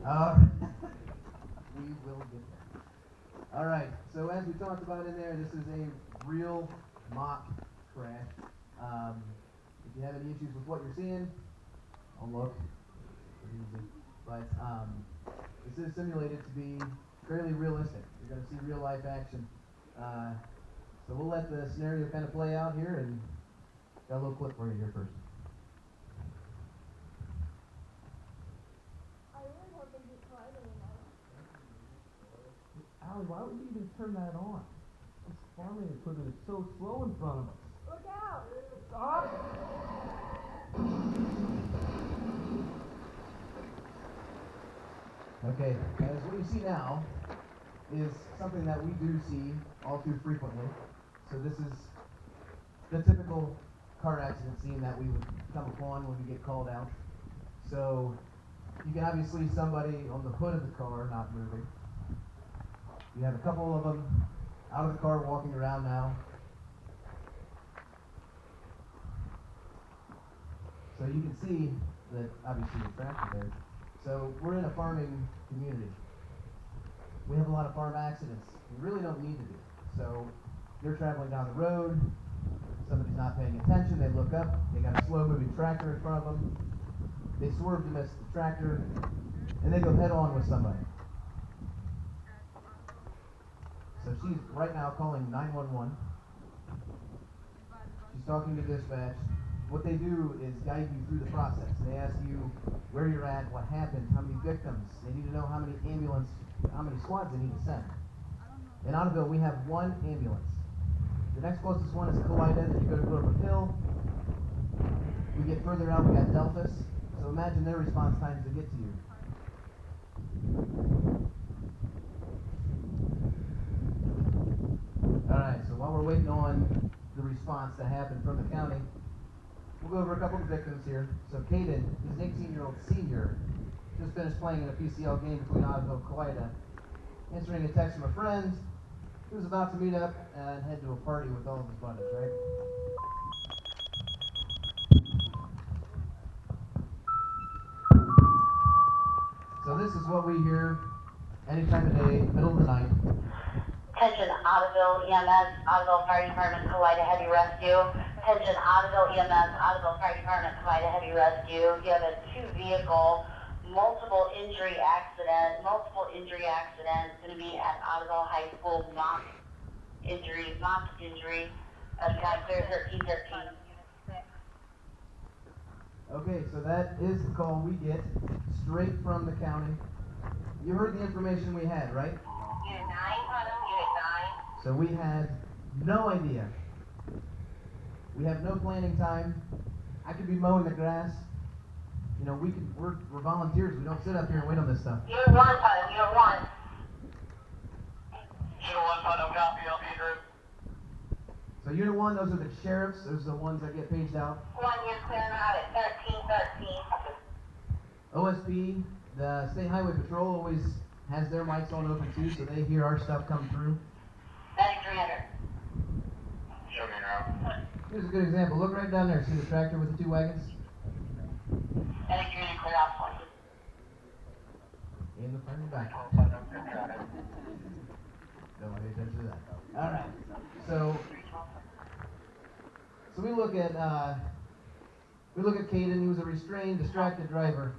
We will get there. All right. So as we talked about in there, this is a real mock crash. If you have any issues with what you're seeing, I'll look. But this is simulated to be fairly realistic. You're going to see real life action. So we'll let the scenario kind of play out here, and got a little clip for you here first. I really hope they get Friday tonight. Allie, why would you even turn that on? This farming equipment is so slow in front of us. Look out! Stop! Okay, guys, what you see now is something that we do see all too frequently. So this is the typical car accident scene that we would come upon when we get called out. So you can obviously see somebody on the hood of the car not moving. You have a couple of them out of the car walking around now. So you can see that obviously the tractor there. So we're in a farming community. We have a lot of farm accidents. We really don't need to be. So you're traveling down the road, somebody's not paying attention, they look up, they got a slow moving tractor in front of them, they swerve to miss the tractor, and they go head on with somebody. So she's right now calling 911. She's talking to dispatch. What they do is guide you through the process. They ask you where you're at, what happened, how many victims. They need to know how many squads they need to send. In Ottoville, we have one ambulance. The next closest one is Kaleida, then you go to Grover Hill. We get further out, we got Delphus. So imagine their response times to get to you. Alright, so while we're waiting on the response to happen from the county, we'll go over a couple of victims here. So Caden, he's an 18-year-old senior, just finished playing in a PCL game between Ottoville and Kaleida, answering a text from a friend who was about to meet up and head to a party with all of his buddies, right? So this is what we hear any time of day, middle of the night. Attention Ottoville EMS, Ottoville Fire Department, Kaleida Heavy Rescue. Attention Ottoville EMS, Ottoville Fire Department, Kaleida Heavy Rescue. You have a 2-vehicle, multiple injury accident. Going to be at Ottoville High School. Mock injury. Sky clear 1313. Okay, so that is the call we get straight from the county. You heard the information we had, right? Unit 9, Unit 9. So we had no idea. We have no planning time. I could be mowing the grass. You know, we're volunteers. We don't sit up here and wait on this stuff. Unit 1, Unit 1. Unit 1, Final copy, LP group. So Unit 1, those are the sheriffs. Those are the ones that get paged out. 1, you're clearing out at 1313. OSP, the State Highway Patrol, always has their mics on open too, so they hear our stuff come through. 9300. Show me now. Here's a good example. Look right down there. See the tractor with the 2 wagons? 9300, clear out 20. In the front and back. Don't pay attention to that. All right. So we look at Caden. He was a restrained, distracted driver.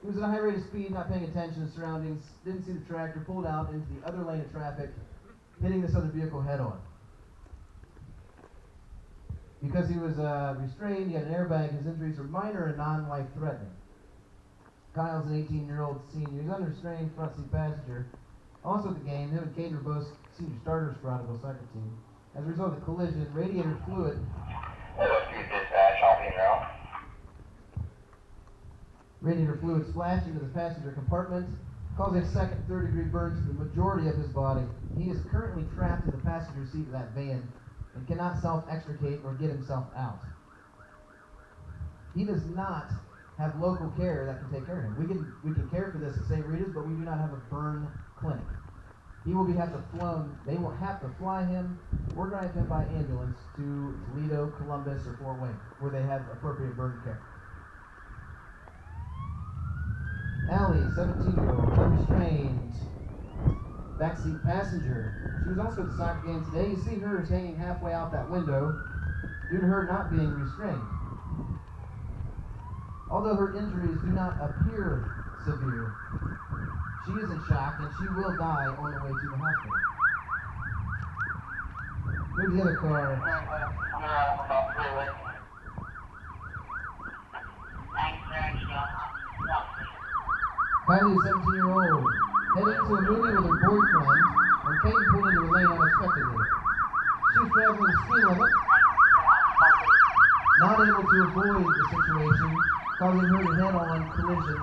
He was at a high rate of speed, not paying attention to surroundings, didn't see the tractor, pulled out into the other lane of traffic, hitting this other vehicle head on. Because he was restrained, he had an airbag, his injuries were minor and non-life threatening. Kyle's an 18-year-old senior. He's under restraint, front seat passenger. Also at the game, him and Caden were both senior starters for Ottoville soccer team. As a result of the collision, radiator fluid. Dispatch, I'll be around. Radiator fluid splashed into the passenger compartment, causing second, third-degree burns to the majority of his body. He is currently trapped in the passenger seat of that van and cannot self-extricate or get himself out. He does not have local care that can take care of him. We can care for this at St. Rita's, but we do not have a burn clinic. They will have to fly him or drive him by ambulance to Toledo, Columbus, or Fort Wayne, where they have appropriate burn care. Allie, 17-year-old, unrestrained. Backseat passenger. She was also at the soccer game today. You see her is hanging halfway out that window due to her not being restrained. Although her injuries do not appear severe, she is in shock and she will die on the way to the hospital. Move the other car. Kylie, 17-year-old, heading to a movie with her boyfriend when Kate pulled into a lane unexpectedly. She was traveling the speed limit, not able to avoid the situation, causing her to head-on collision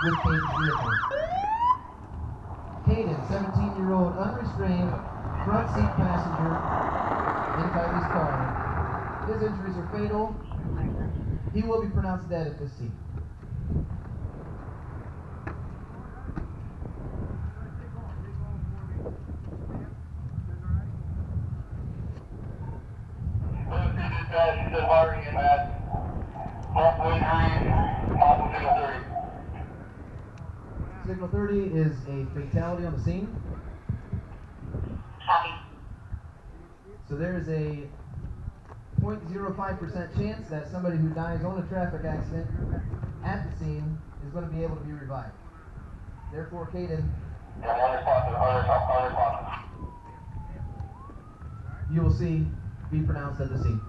with Kate's vehicle. Caden, 17-year-old, unrestrained, front seat passenger in Kylie's car. His injuries are fatal. He will be pronounced dead at this scene. Signal 30 is a fatality on the scene. Copy. So there is a 0.05% chance that somebody who dies on a traffic accident at the scene is going to be able to be revived. Therefore, Caden, you will see be pronounced at the scene.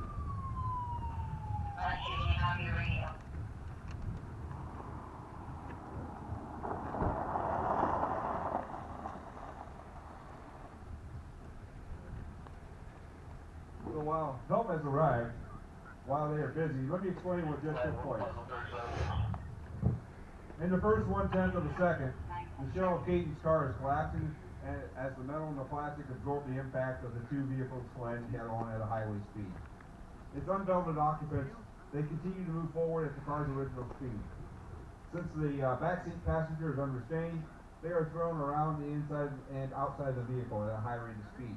So while help has arrived, while they are busy, let me explain what just took place. In the first 1/10 of a second, the shell of Caden's car is collapsing as the metal and the plastic absorb the impact of the two vehicles colliding head-on at a highway speed. Its unbelted occupants, they continue to move forward at the car's original speed. Since the backseat passenger is unrestrained, they are thrown around the inside and outside the vehicle at a high rate of speed.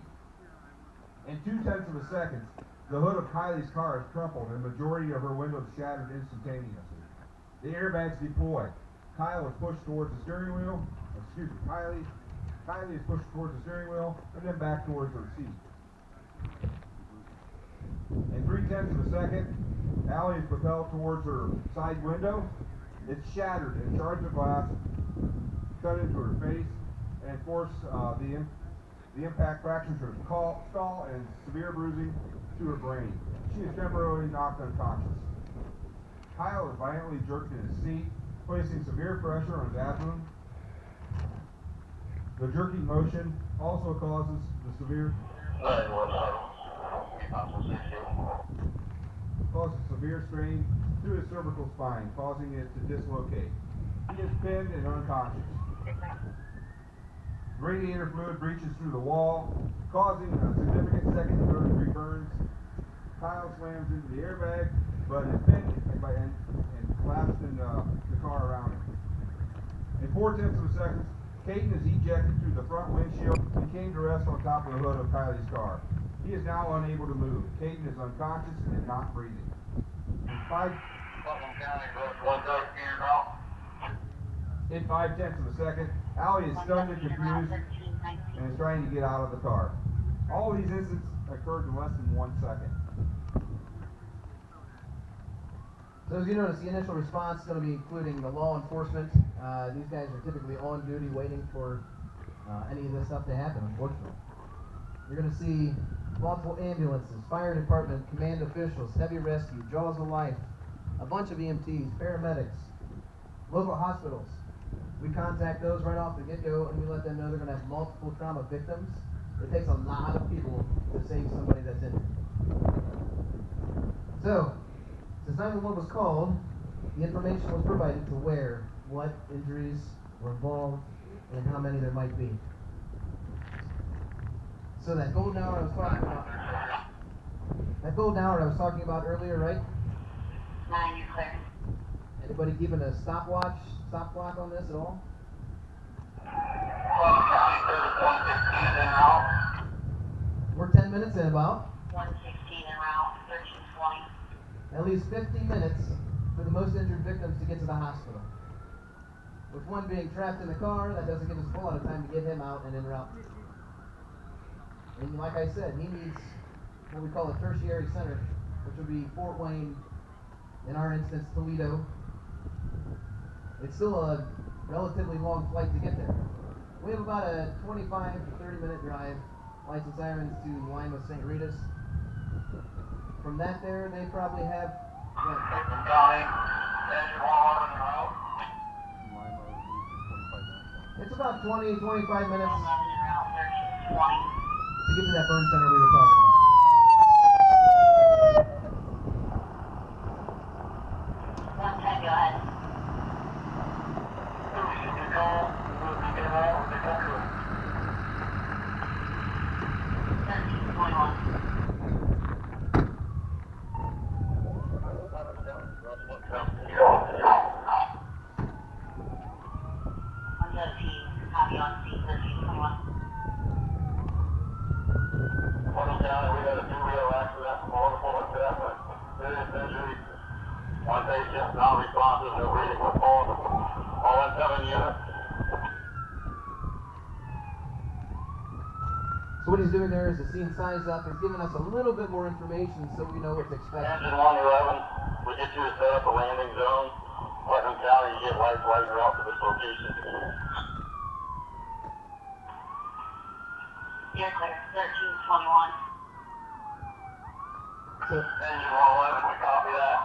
In 0.2 of a second, the hood of Kylie's car is crumpled and the majority of her windows shattered instantaneously. The airbags deploy. Kylie is pushed towards the steering wheel. Kylie is pushed towards the steering wheel and then back towards her seat. In 0.3 of a second, Allie is propelled towards her side window. It's shattered and shards of glass cut into her face, and of course, the impact fractures her skull and severe bruising to her brain. She is temporarily knocked unconscious. Kyle is violently jerked in his seat, placing severe pressure on his abdomen. The jerking motion also causes severe strain to his cervical spine, causing it to dislocate. He is pinned and unconscious. Radiator fluid breaches through the wall, causing significant second and third-degree burns. Kyle slams into the airbag, but is pinned and collapsed in the car around him. In 0.4 of a second, Caden is ejected through the front windshield and came to rest on top of the hood of Kylie's car. He is now unable to move. Caden is unconscious and not breathing. In 0.5 of a second, Allie is stunned and confused and is trying to get out of the car. All these incidents occurred in less than 1 second. So as you notice, the initial response is going to be including the law enforcement. These guys are typically on duty waiting for any of this stuff to happen, unfortunately. You're going to see multiple ambulances, fire department, command officials, heavy rescue, jaws of life, a bunch of EMTs, paramedics, local hospitals. We contact those right off the get-go and we let them know they're going to have multiple trauma victims. It takes a lot of people to save somebody that's injured. So, since 911 was called, the information was provided to where, what injuries were involved, and how many there might be. So that golden hour I was talking about, earlier, right? 9, you're clear. Anybody given a stop clock on this at all? We're 10 minutes in about. 116 en route, 1320. At least 15 minutes for the most injured victims to get to the hospital. With one being trapped in the car, that doesn't give us a whole lot of time to get him out and en route. And like I said, he needs what we call a tertiary center, which would be Fort Wayne, in our instance, Toledo. It's still a relatively long flight to get there. We have about a 25 to 30 minute drive, lights and sirens, to Lima, St. Rita's. From that there, they probably have, Oakland County, engine 111 en route. it's about 20, 25 minutes 11 route 1320. to get to that burn center we were talking about. One time, go ahead. Should you call, get them out, or they come to us? 1321. Copy on C 1321. Oakland County, we had a two-wheel accident, multiple attachment, serious injury. One patient, non-responsive, they're waiting for all incoming units. So what he's doing there is the scene size up. He's giving us a little bit more information so we know what to expect. Engine 111, we get you to set up a landing zone. Oakland County, you get lights lighting out to this location. You're clear. 1321. So, Engine 111, we copy that.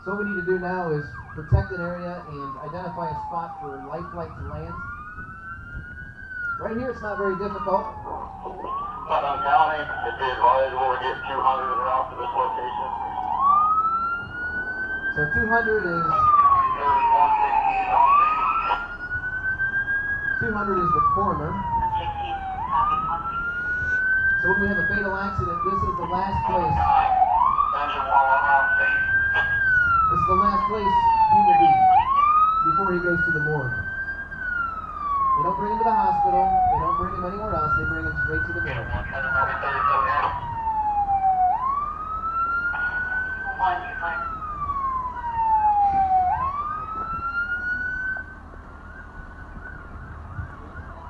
so what we need to do now is protect an area and identify a spot for life flight to land. Right here, it's not very difficult. Putnam County, if they advise we'll get 200 en route to this location. So 200 is There's 116 on scene. 200 is the coroner. 116. Copy on C. So when we have a fatal accident, this is the last place. Engine 111 on scene. This is the last place he will be before he goes to the morgue. They don't bring him to the hospital. They don't bring him anywhere else. They bring him straight to the morgue. 137 here. One, you're clear.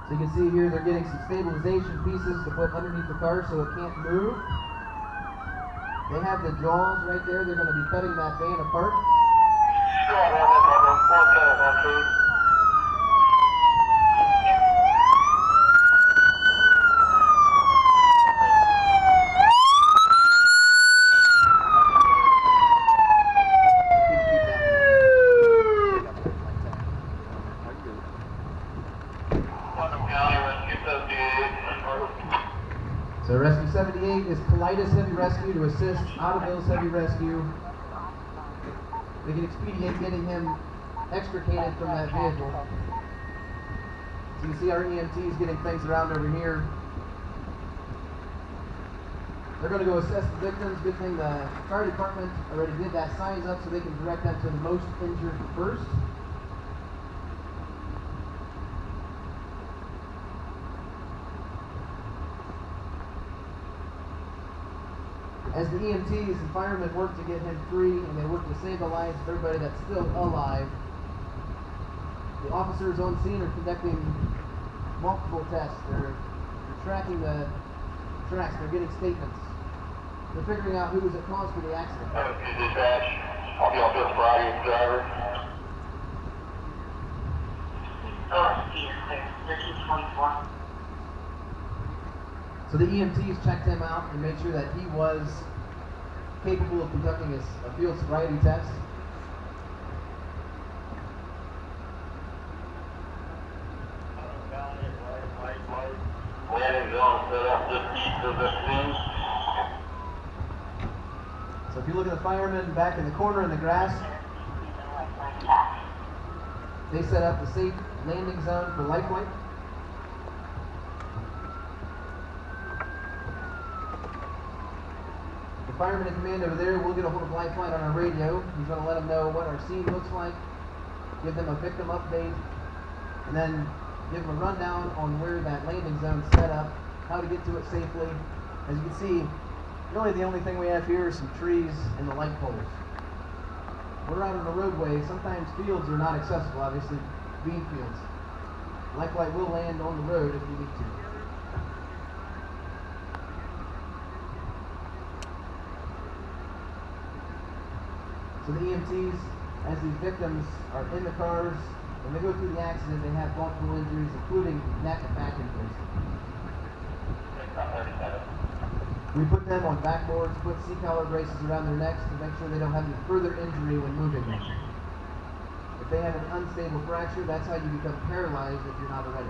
So you can see here they're getting some stabilization pieces to put underneath the car so it can't move. They have the jaws right there. They're going to be cutting that van apart. Sure, on scene. Keep that one. Putnam County, Rescue 78. So Rescue 78 is Colitis Heavy Rescue to assist Ottoville's Heavy Rescue. They can expedite getting him extricated from that vehicle. So you can see our EMTs getting things around over here. They're going to go assess the victims. Good thing the fire department already did that signs up so they can direct them to the most injured first. As the EMTs and firemen work to get him free and they work to save the lives of everybody that's still alive, the officers on scene are conducting multiple tests. They're tracking the tracks. They're getting statements. They're figuring out who was at cause for the accident. Dispatch, I'll be on this Friday, driver. OSP is clear. 1324. So the EMTs checked him out and made sure that he was capable of conducting a field sobriety test. Landing zone set up just east of the scene. So if you look at the firemen back in the corner in the grass, they set up the safe landing zone for lifeline. The fireman in command over there will get a hold of lifeline on our radio. He's going to let them know what our scene looks like, give them a victim update, and then give them a rundown on where that landing zone's set up, how to get to it safely. As you can see, really the only thing we have here are some trees and the light poles. we're out on the roadway. Sometimes fields are not accessible, obviously, bean fields. Life flight will land on the road if you need to. So the EMTs, as these victims are in the cars, when they go through the accident, they have multiple injuries, including neck and back injuries. We put them on backboards, put C-collar braces around their necks to make sure they don't have any further injury when moving them. If they have an unstable fracture, that's how you become paralyzed if you're not already.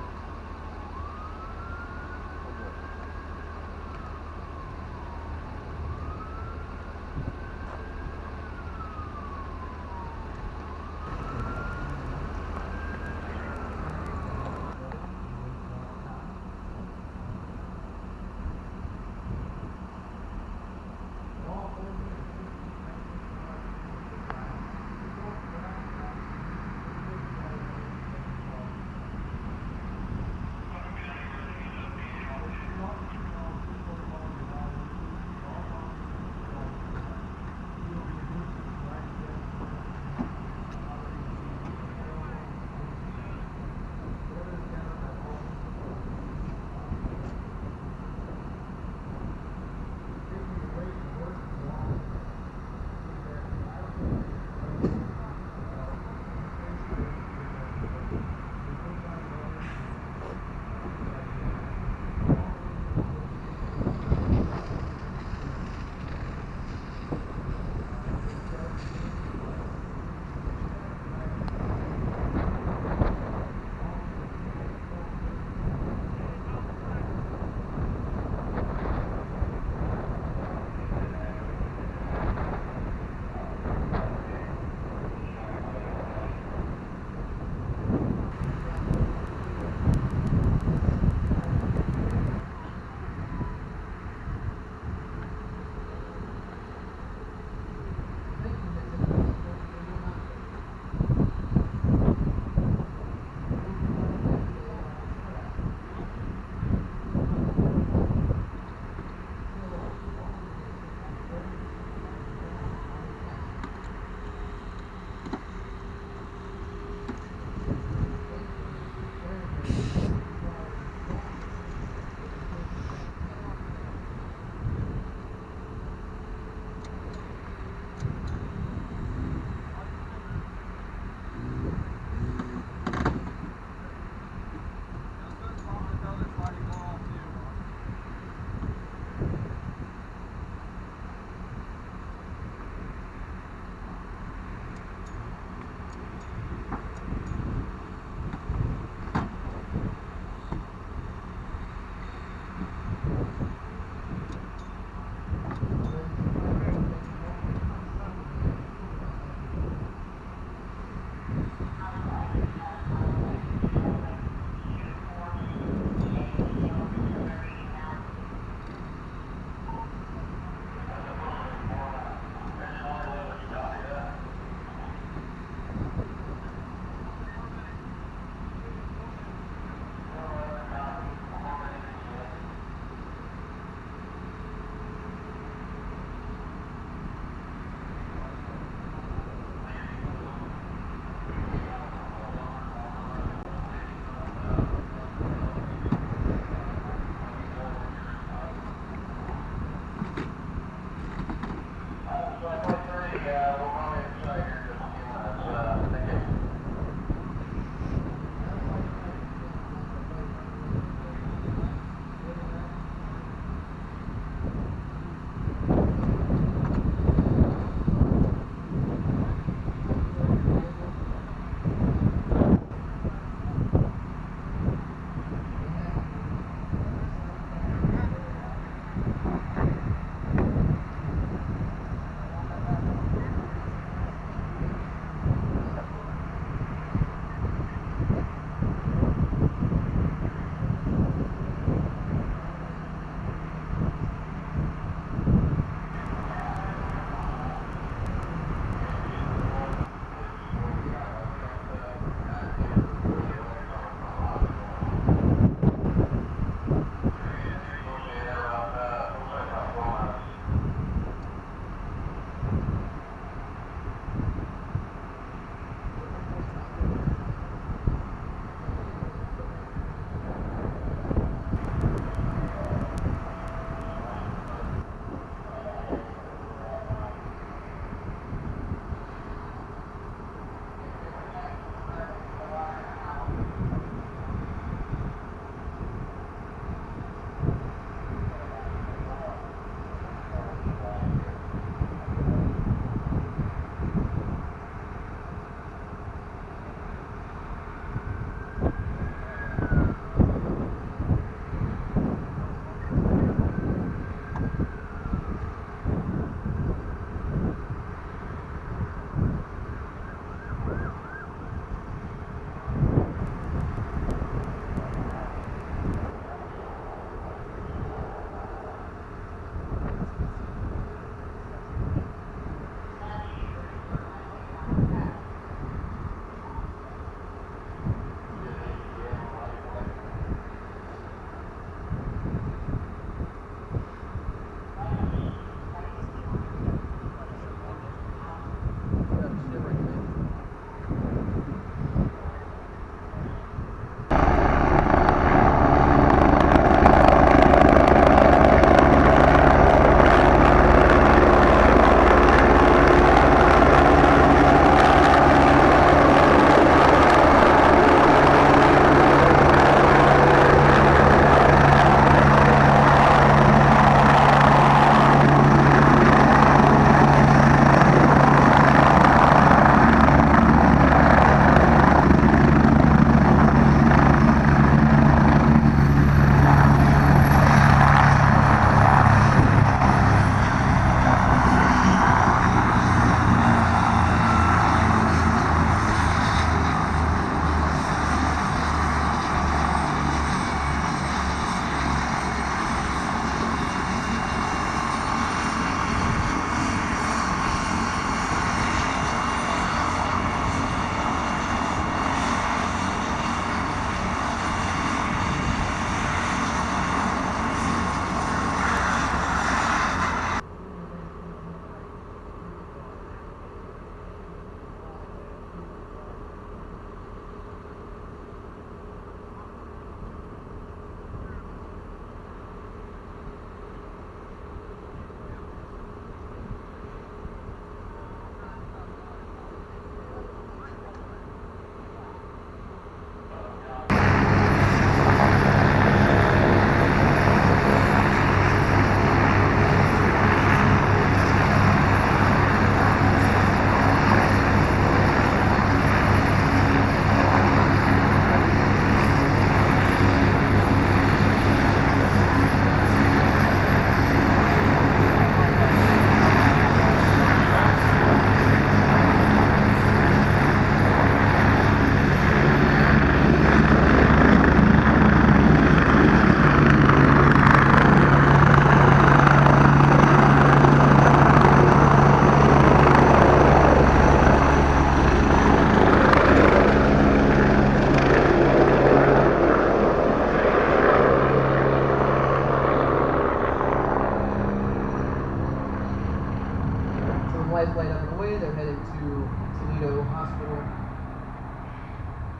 life flight up and away. They're headed to Toledo Hospital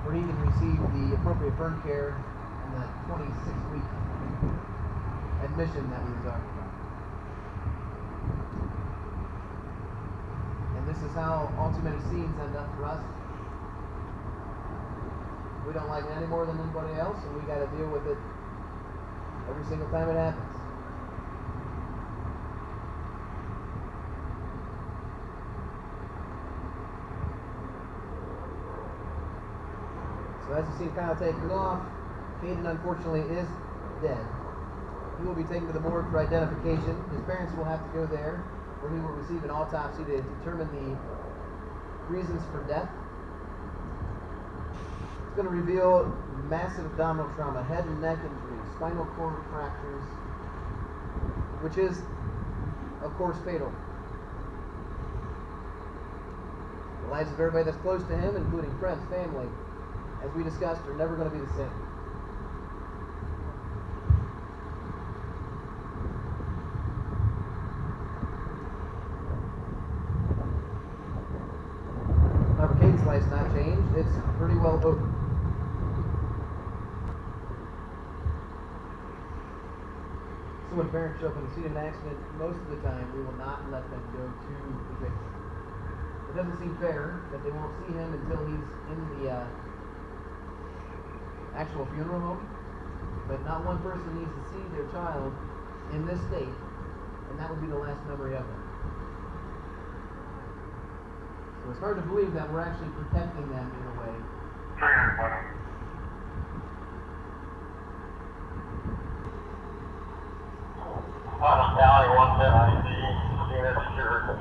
where he can receive the appropriate burn care and the 26-week admission that we were talking about. And this is how all too many scenes end up for us. We don't like it any more than anybody else, and we got to deal with it every single time it happens. So as you see Kyle taking off, Caden unfortunately is dead. He will be taken to the morgue for identification. His parents will have to go there, where he will receive an autopsy to determine the reasons for death. It's going to reveal massive abdominal trauma, head and neck injuries, spinal cord fractures, which is, of course, fatal. The lives of everybody that's close to him, including friends, family, as we discussed, are never going to be the same. However, Caden's life's not changed. It's pretty well over. So when parents show up in the scene of an accident, most of the time we will not let them go to the victim. It doesn't seem fair that they won't see him until he's in the actual funeral home, but not one person needs to see their child in this state, and that would be the last memory of them. So it's hard to believe that we're actually protecting them in a way. County 110 scene is secured.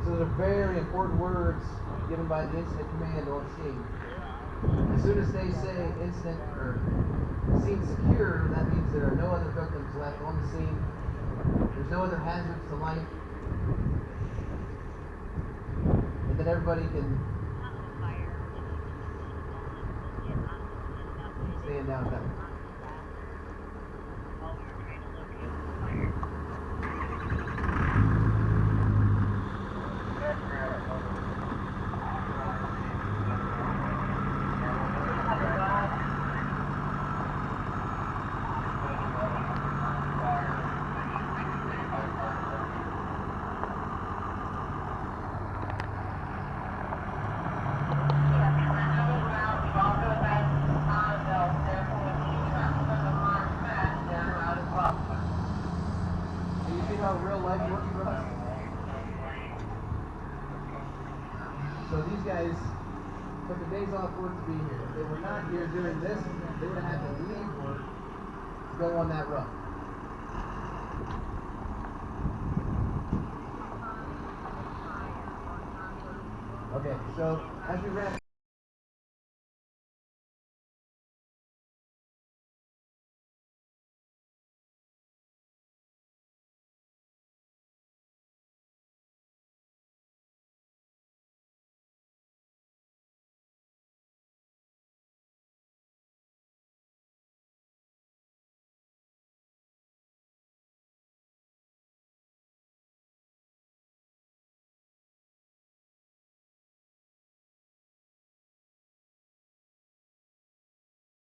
So those are very important words given by the incident command on scene. As soon as they say incident or scene secure, that means there are no other victims left on the scene. There's no other hazards to life. And then everybody can stand down better. How real life works for us. So these guys took the days off work to be here. If they were not here doing this, they would have had to leave work to go on that run. Okay, so as we wrap